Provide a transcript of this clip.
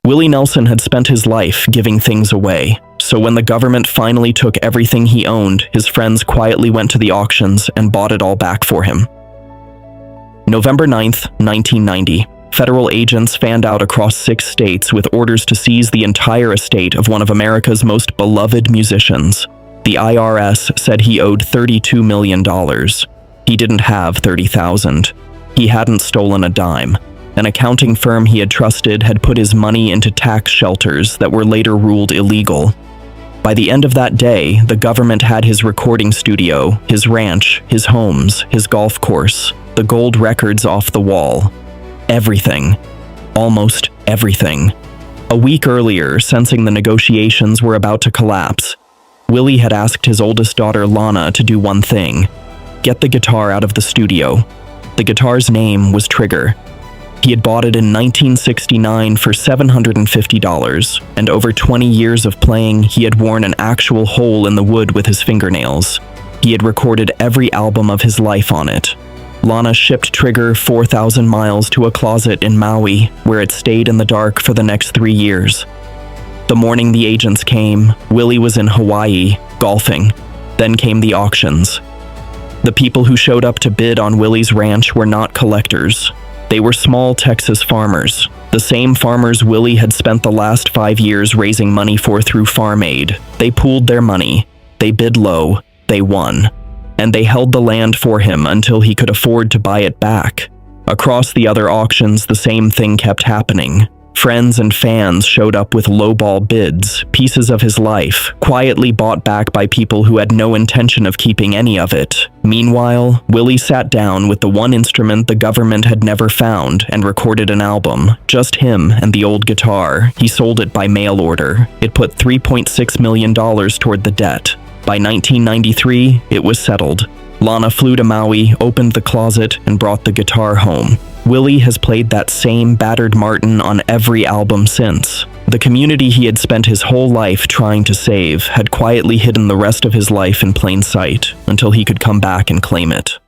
Willie Nelson had spent his life giving things away, so when the government finally took everything he owned, his friends quietly went to the auctions and bought it all back for him. November 9th, 1990. Federal agents fanned out across 6 states with orders to seize the entire estate of one of America's most beloved musicians. The IRS said he owed $32 million. He didn't have $30,000. He hadn't stolen a dime. An accounting firm he had trusted had put his money into tax shelters that were later ruled illegal. By the end of that day, the government had his recording studio, his ranch, his homes, his golf course, the gold records off the wall. Everything. Almost everything. A week earlier, sensing the negotiations were about to collapse, Willie had asked his oldest daughter Lana to do one thing: get the guitar out of the studio. The guitar's name was Trigger. He had bought it in 1969 for $750, and over 20 years of playing, he had worn an actual hole in the wood with his fingernails. He had recorded every album of his life on it. Lana shipped Trigger 4,000 miles to a closet in Maui, where it stayed in the dark for the next 3 years. The morning the agents came, Willie was in Hawaii, golfing. Then came the auctions. The people who showed up to bid on Willie's ranch were not collectors. They were small Texas farmers, the same farmers Willie had spent the last 5 years raising money for through Farm Aid. They pooled their money. They bid low. They won. And they held the land for him until he could afford to buy it back. Across the other auctions, the same thing kept happening. Friends and fans showed up with lowball bids, pieces of his life, quietly bought back by people who had no intention of keeping any of it. Meanwhile, Willie sat down with the one instrument the government had never found and recorded an album. Just him and the old guitar. He sold it by mail order. It put $3.6 million toward the debt. By 1993, it was settled. Lana flew to Maui, opened the closet, and brought the guitar home. Willie has played that same battered Martin on every album since. The community he had spent his whole life trying to save had quietly hidden the rest of his life in plain sight until he could come back and claim it.